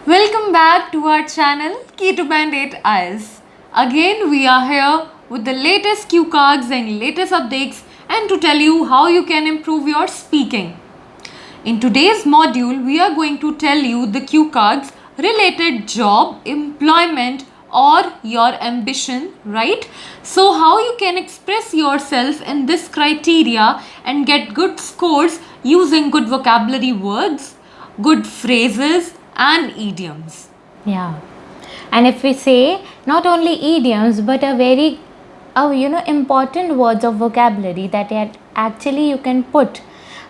Welcome back to our channel Key to Band 8 Eyes. Again, we are here with the latest cue cards and latest updates and to tell you how you can improve your speaking. In today's module, we are going to tell you the cue cards related job, employment or your ambition, right? So how you can express yourself in this criteria and get good scores using good vocabulary words, good phrases and idioms. Yeah. And if we say not only idioms but a very important words of vocabulary that actually you can put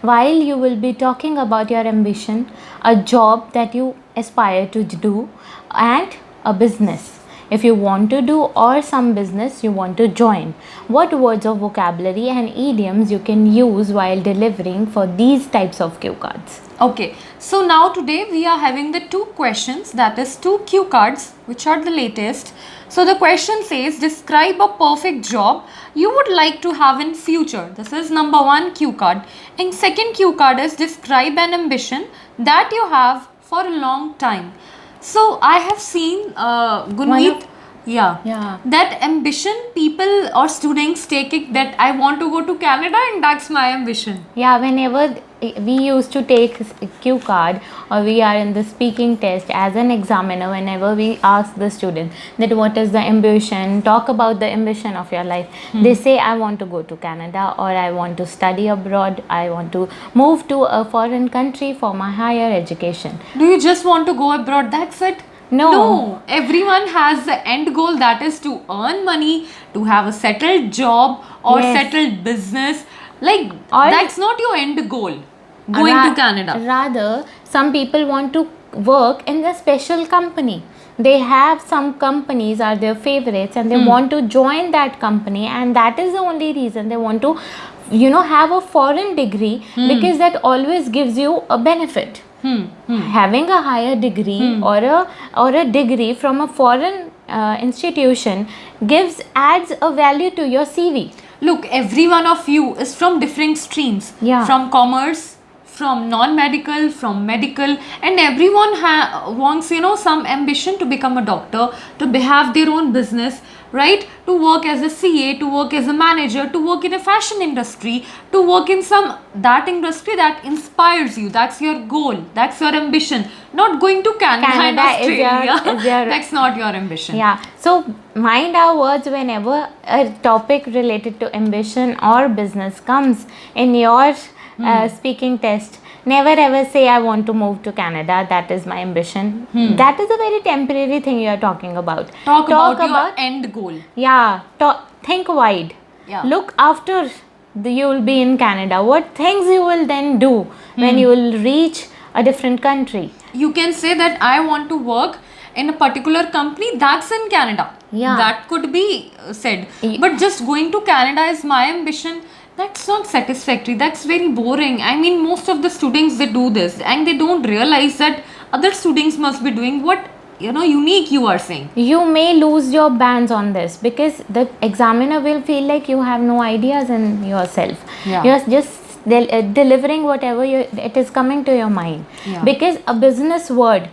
while you will be talking about your ambition, a job that you aspire to do, and a business if you want to do, or some business you want to join. What words of vocabulary and idioms you can use while delivering for these types of cue cards? Okay, so now today we are having the two questions, that is two cue cards which are the latest. So the question says, describe a perfect job you would like to have in future. This is number one cue card. And second cue card is describe an ambition that you have for a long time. So I have seen Gunmeet, Yeah. that ambition people or students take it that I want to go to Canada and that's my ambition. Yeah, whenever we used to take a cue card or we are in the speaking test as an examiner, whenever we ask the student that what is the ambition, talk about the ambition of your life, they say I want to go to Canada, or I want to study abroad, I want to move to a foreign country for my higher education. Do you just want to go abroad? That's it? No. Everyone has the end goal, that is to earn money, to have a settled job or Yes. settled business. Like, Or- that's not your end goal, going to Canada. Rather, some people want to work in a special company. They have some companies are their favorites and they want to join that company, and that is the only reason they want to have a foreign degree, because that always gives you a benefit. Having a higher degree or a degree from a foreign institution adds a value to your CV. Look, every one of you is from different streams. Yeah. From commerce, from non-medical, from medical, and everyone wants, some ambition to become a doctor, to have their own business, right? To work as a CA, to work as a manager, to work in a fashion industry, to work in that industry that inspires you. That's your goal. That's your ambition. Not going to Canada and Canada is Australia. your That's not your ambition. Yeah, so mind our words whenever a topic related to ambition or business comes in your speaking test. Never ever say I want to move to Canada, that is my ambition. That is a very temporary thing you are talking about. Talk about your end goal. Yeah, think wide. Yeah. Look after you will be in Canada. What things you will then do when you will reach a different country? You can say that I want to work in a particular company that's in Canada. Yeah. That could be said. But just going to Canada is my ambition. That's not satisfactory. That's very boring. I mean, most of the students, they do this and they don't realize that other students must be doing what unique you are saying. You may lose your bands on this because the examiner will feel like you have no ideas in yourself. Yeah. You're just delivering whatever it is coming to your mind. Yeah. Because a business word,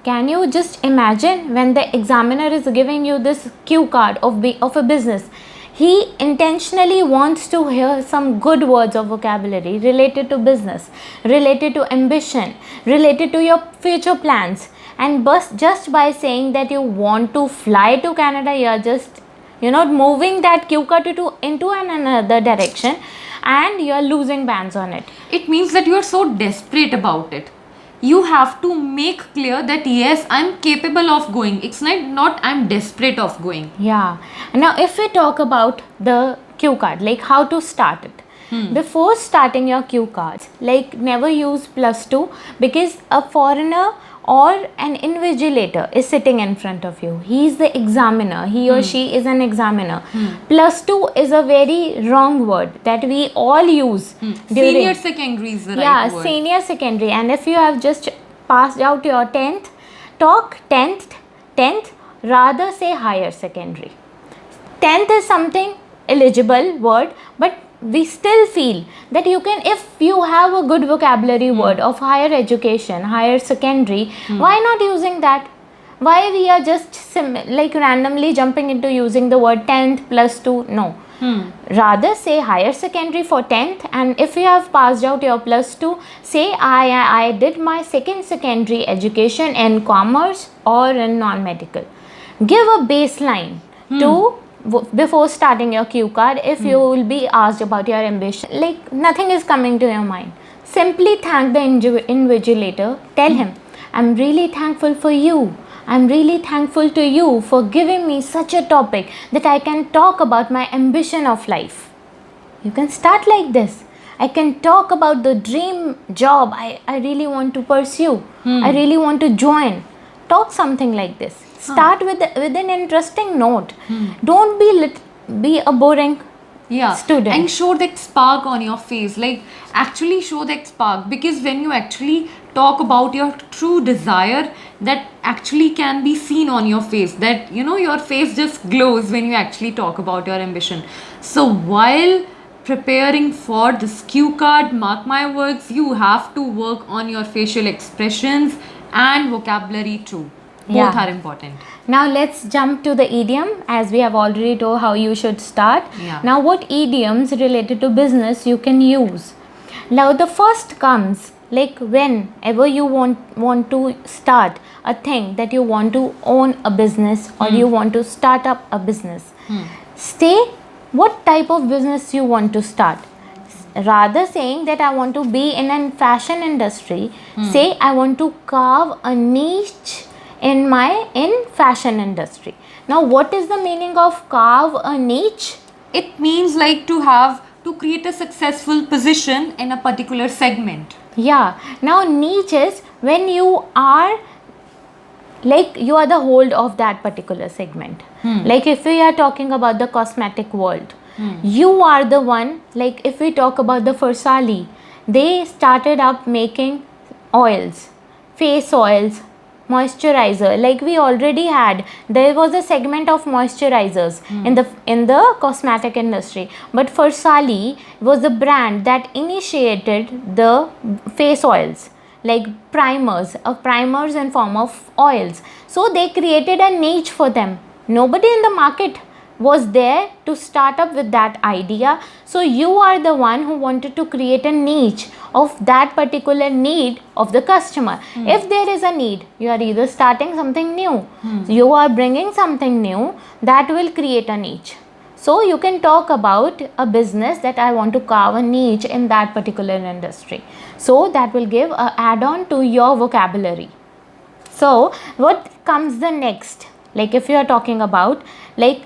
can you just imagine when the examiner is giving you this cue card of a business, he intentionally wants to hear some good words of vocabulary related to business, related to ambition, related to your future plans. And just by saying that you want to fly to Canada, you are just moving that cue card into another direction, and you are losing bands on it. It means that you are so desperate about it. You have to make clear that yes, I'm capable of going. It's not I'm desperate of going. Yeah. Now, if we talk about the cue card, like how to start it. Before starting your cue cards, like never use +2, because a foreigner or an invigilator is sitting in front of you. He is the examiner. He or she is an examiner. +2 is a very wrong word that we all use. Senior secondary is the right word. Senior secondary. And if you have just passed out your 10th, talk 10th, rather say higher secondary. 10th is something eligible word, but we still feel that you can, if you have a good vocabulary word of higher education, higher secondary, why not using that? Why we are just like randomly jumping into using the word 10th plus 2? No. Rather say higher secondary for 10th, and if you have passed out your plus 2, say I did my second secondary education in commerce or in non-medical. Give a baseline to before starting your cue card. If you will be asked about your ambition, like nothing is coming to your mind, simply thank the invigilator. Tell him, I'm really thankful for you. I'm really thankful to you for giving me such a topic that I can talk about my ambition of life. You can start like this. I can talk about the dream job I really want to pursue. I really want to join. Talk something like this. Start with an interesting note. Don't be a boring student. And show that spark on your face. Like actually show that spark, because when you actually talk about your true desire, that actually can be seen on your face, that your face just glows when you actually talk about your ambition. So while preparing for this cue card, mark my words, you have to work on your facial expressions and vocabulary too. Both are important. Now let's jump to the idiom, as we have already told how you should start. Now what idioms related to business you can use? Now the first comes, like whenever you want to start a thing, that you want to own a business or you want to start up a business. Say what type of business you want to start. Rather saying that I want to be in a fashion industry, say I want to carve a niche in fashion industry. Now what is the meaning of carve a niche? It means like to create a successful position in a particular segment. Now niche is when you are the hold of that particular segment. Like if we are talking about the cosmetic world, you are the one. Like if we talk about the Farsali, they started up making oils, face oils, moisturizer. Like we already had, there was a segment of moisturizers in the cosmetic industry, but Farsali was the brand that initiated the face oils, like primers in form of oils. So they created a niche for them. Nobody in the market was there to start up with that idea. So you are the one who wanted to create a niche of that particular need of the customer. If there is a need, you are either starting something new, you are bringing something new that will create a niche. So you can talk about a business that I want to carve a niche in that particular industry. So that will give an add-on to your vocabulary. So what comes the next? Like if you are talking about, like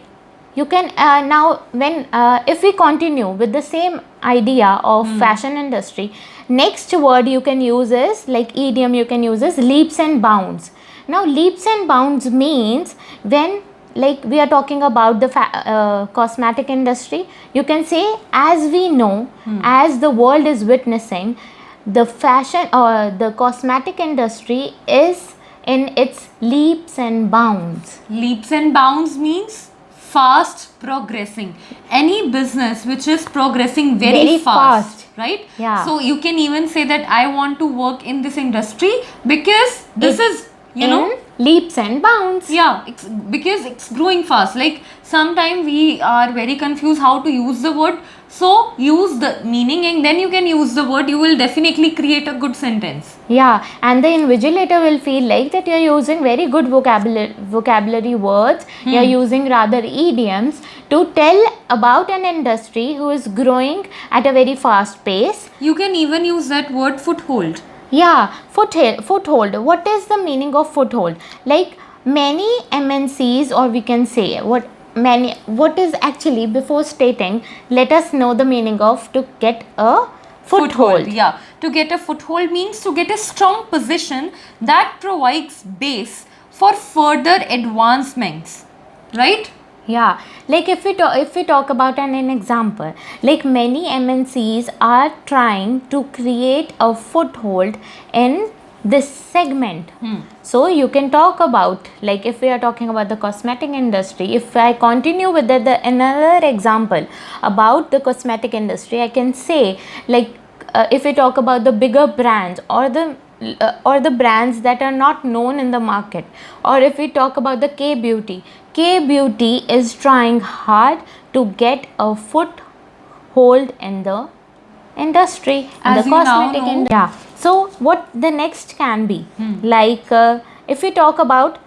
you can now when if we continue with the same idea of fashion industry, next word you can use is, like idiom you can use is leaps and bounds. Now leaps and bounds means when, like we are talking about the cosmetic industry, you can say, as we know, as the world is witnessing, the fashion or the cosmetic industry is in its leaps and bounds. Leaps and bounds means fast progressing. Any business which is progressing very fast, right? So you can even say that I want to work in this industry because this is, leaps and bounds. Because it's growing fast. Like sometimes we are very confused how to use the word. So use the meaning and then you can use the word. You will definitely create a good sentence. And the invigilator will feel like that you are using very good vocabulary words. You are using rather idioms to tell about an industry who is growing at a very fast pace. You can even use that word foothold. Foothold. What is the meaning of foothold? Like many MNCs, or we can say what is actually, before stating, let us know the meaning of to get a foothold. To get a foothold means to get a strong position that provides base for further advancements, right? Like if we talk about an example, like many MNCs are trying to create a foothold in this segment. So you can talk about, like if we are talking about the cosmetic industry, if I continue with another example about the cosmetic industry, I can say, like if we talk about the bigger brands or the brands that are not known in the market, or if we talk about the K Beauty is trying hard to get a foothold in the industry, in As the you now cosmetic know. industry. Yeah. So what the next can be, like if we talk about,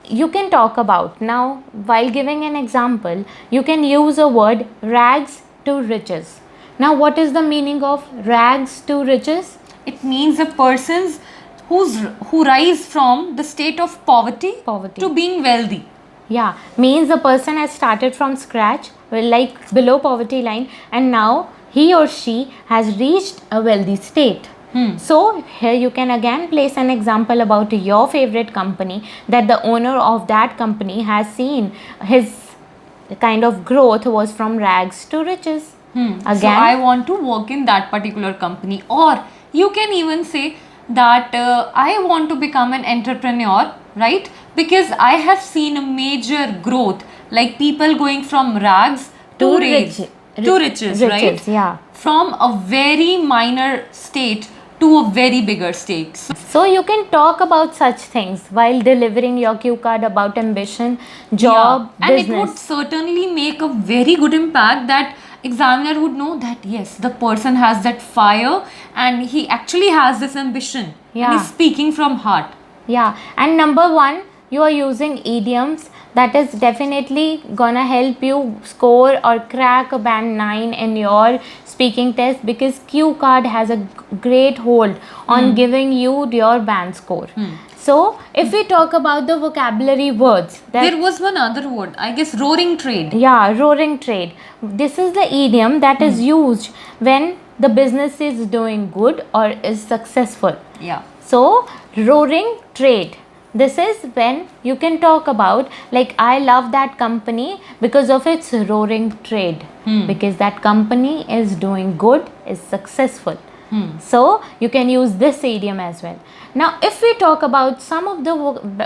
you can talk about now, while giving an example, you can use a word rags to riches. Now what is the meaning of rags to riches? It means a person's who rise from the state of poverty to being wealthy. Yeah, means the person has started from scratch, well, like below poverty line, and now he or she has reached a wealthy state. So here you can again place an example about your favorite company, that the owner of that company has seen his kind of growth was from rags to riches. Again, So I want to work in that particular company. Or you can even say that I want to become an entrepreneur, right? Because I have seen a major growth, like people going from rags to riches, right? Yeah. From a very minor state to a very bigger state. So you can talk about such things while delivering your cue card about ambition, job, and business. it would certainly make a very good impact, that examiner would know that yes, the person has that fire and he actually has this ambition, and Yeah. he's speaking from heart. Yeah, and number one, you are using idioms, that is definitely gonna help you score or crack a band 9 in your speaking test, because cue card has a great hold on giving you your band score. So if we talk about the vocabulary words, There was one other word, I guess, roaring trade. yeah, roaring trade. This is the idiom that is used when the business is doing good or is successful. Yeah. So, roaring trade. This is when you can talk about, like, I love that company because of its roaring trade. Because that company is doing good, is successful. So, you can use this idiom as well. Now, if we talk about some of the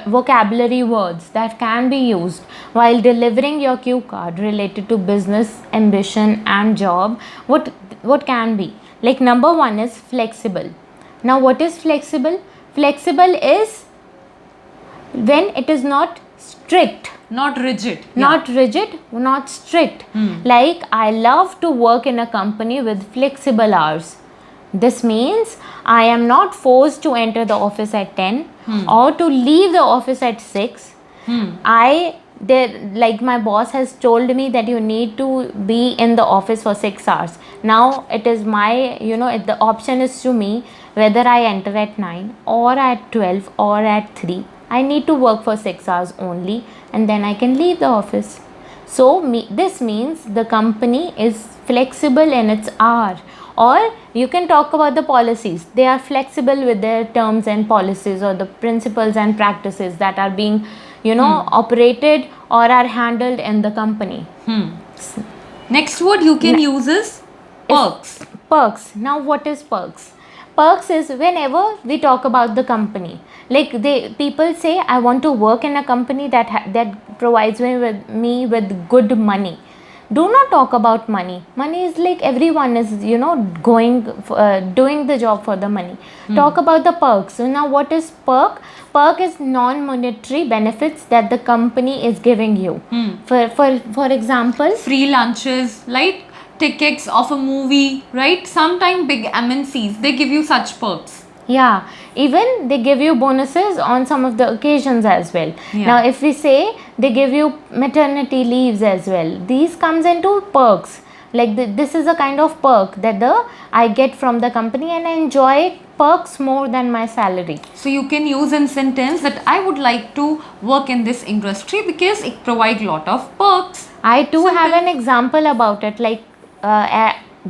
vocabulary words that can be used while delivering your cue card related to business, ambition, and job, what can be? Like, number one is flexible. Now, what is flexible? Flexible is when it is not strict, Not rigid. not rigid, not strict. Like, I love to work in a company with flexible hours. This means I am not forced to enter the office at 10 or to leave the office at 6. Like my boss has told me that you need to be in the office for 6 hours. Now it is my, the option is to me whether I enter at 9 or at 12 or at 3. I need to work for 6 hours only, and then I can leave the office. So this means the company is flexible in its hour. Or you can talk about the policies. They are flexible with their terms and policies, or the principles and practices that are being, operated or are handled in the company. Next word you can use is perks. Perks. Now what is perks? Perks is whenever we talk about the company. Like people say, I want to work in a company that provides me with good money. Do not talk about money. Money is like everyone is, doing the job for the money. Talk about the perks. So now what is perk? Perk is non-monetary benefits that the company is giving you. For example, Free lunches, like tickets of a movie, right? Sometimes big MNCs, they give you such perks. yeah, even they give you bonuses on some of the occasions as well. Yeah. Now if we say they give you maternity leaves as well, these comes into perks. Like this is a kind of perk that I get from the company, and I enjoy perks more than my salary. So you can use in sentence that I would like to work in this industry because it provides lot of perks. I too Simple. have an example about it. Like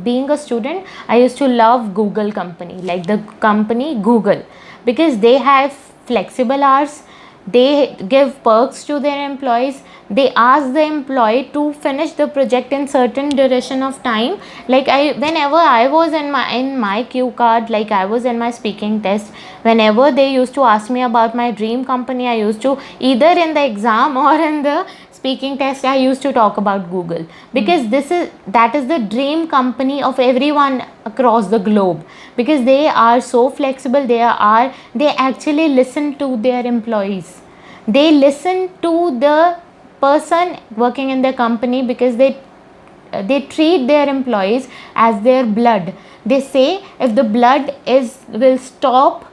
being a student, I used to love Google company, like the company Google, because they have flexible hours. they give perks to their employees, they ask the employee to finish the project in certain duration of time. Like whenever I was in my cue card, like I was in my speaking test, whenever they used to ask me about my dream company, I used to, either in the exam or in the speaking test, I used to talk about Google, because that is the dream company of everyone across the globe, because they are so flexible. They actually listen to their employees, they listen to the person working in the company, because they treat their employees as their blood. They say if the blood will stop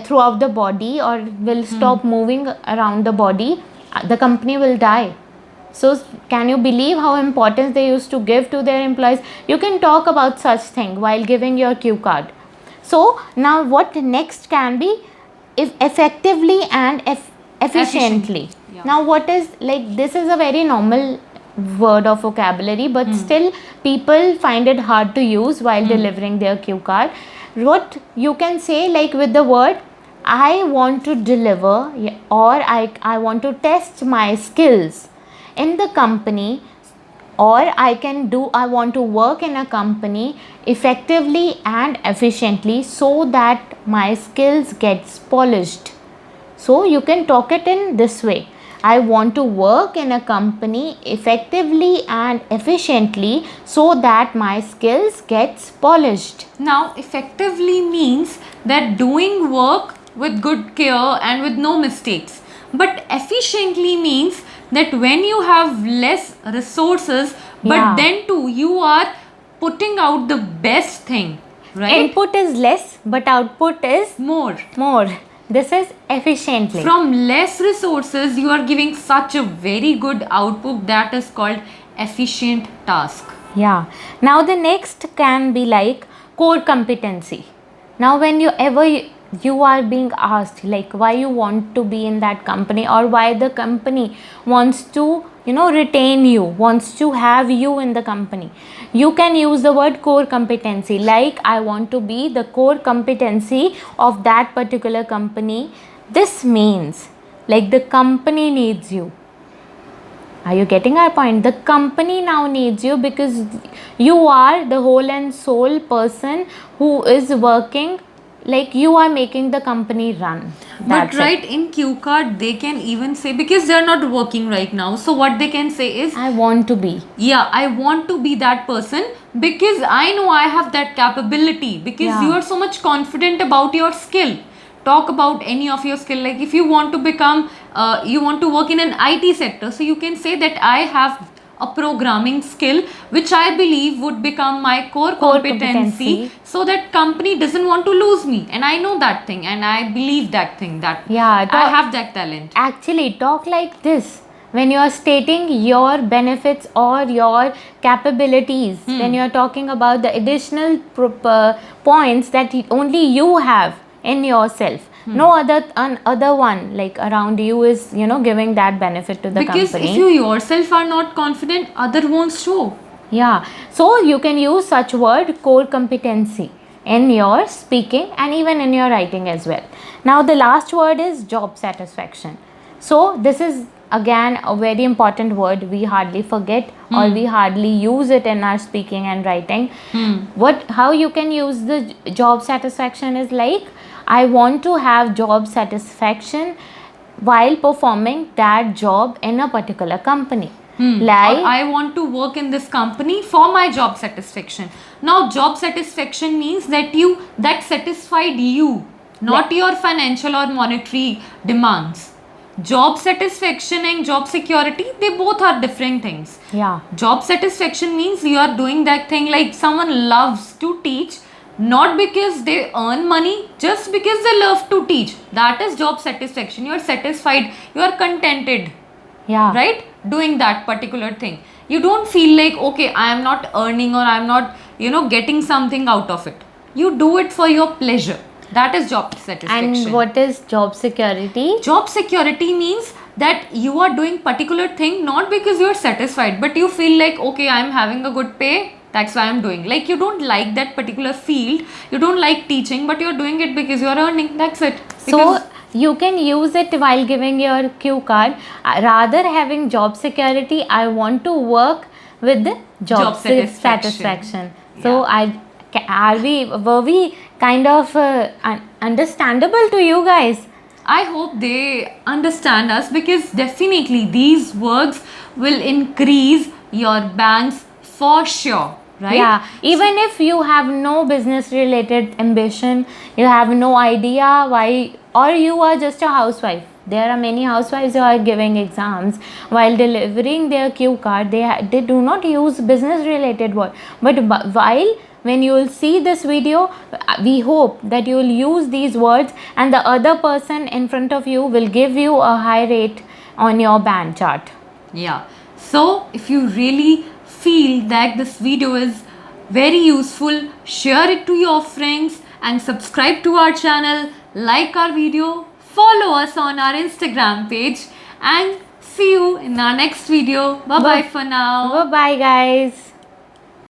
throughout the body, or will stop moving around the body, the company will die. So can you believe how importance they used to give to their employees? You can talk about such thing while giving your cue card. So now what next can be, if effectively and efficiently. Yeah. Now what is, like, this is a very normal word of vocabulary, but still people find it hard to use while delivering their cue card. What you can say, like, with the word I want to deliver, or I want to test my skills in the company, or I want to work in a company effectively and efficiently, so that my skills gets polished. So you can talk it in this way: I want to work in a company effectively and efficiently, so that my skills gets polished. Now, effectively means that doing work with good care and with no mistakes. But efficiently means that when you have less resources, but Yeah. then too you are putting out the best thing, right? Input is less, but output is More. more. This is efficiently. From less resources, you are giving such a very good output, that is called efficient task. Yeah. Now the next can be like core competency. Now when you are being asked, like, why you want to be in that company, or why the company wants to retain you, wants to have you in the company, you can use the word core competency. Like, I want to be the core competency of that particular company. This means, like, the company needs you. Are you getting our point? The company now needs you, because you are the whole and soul person who is working, like, you are making the company run. But That's right, it. in Q card, they can even say, because they are not working right now. So what they can say is, I want to be. yeah, I want to be that person because I know I have that capability, because Yeah. you are so much confident about your skill. Talk about any of your skill. Like if you want to become, you want to work in an IT sector, so you can say that I have a programming skill which I believe would become my core competency, so that company doesn't want to lose me, and I know that thing, and I believe that thing, that Yeah, I have that talent. Actually, talk like this when you are stating your benefits or your capabilities, when you are talking about the additional points that only you have in yourself. No other one, like, around you is giving that benefit to the Because company. if you yourself are not confident, other won't show. Yeah, so you can use such word core competency in your speaking and even in your writing as well. Now the last word is job satisfaction. So this is again a very important word we hardly forget, or we hardly use it in our speaking and writing. How you can use the job satisfaction is like, I want to have job satisfaction while performing that job in a particular company. Like, Or I want to work in this company for my job satisfaction. Now, job satisfaction means that satisfied you, not your financial or monetary demands. Job satisfaction and job security, they both are different things. yeah. Job satisfaction means you are doing that thing, like someone loves to teach, not because they earn money, just because they love to teach. That is job satisfaction. You are satisfied, you are contented, Yeah. right? Doing that particular thing. You don't feel like, okay, I am not earning, or I am not, getting something out of it. You do it for your pleasure. That is job satisfaction. And what is job security? Job security means that you are doing particular thing not because you are satisfied, but you feel like, okay, I am having a good pay, that's why I am doing. Like you don't like that particular field, you don't like teaching, but you are doing it because you are earning. That's it. So you can use it while giving your cue card. Rather having job security, I want to work with the job satisfaction. So were we kind of understandable to you guys? I hope they understand us, because definitely these words will increase your banks for sure, right? Yeah, even if you have no business related ambition, you have no idea why, or you are just a housewife. There are many housewives who are giving exams while delivering their cue card. They do not use business related word, but while when you will see this video, we hope that you will use these words and the other person in front of you will give you a high rate on your band chart. Yeah. So if you really feel that this video is very useful, share it to your friends and subscribe to our channel, like our video, follow us on our Instagram page, and see you in our next video. Bye bye for now. Bye bye guys.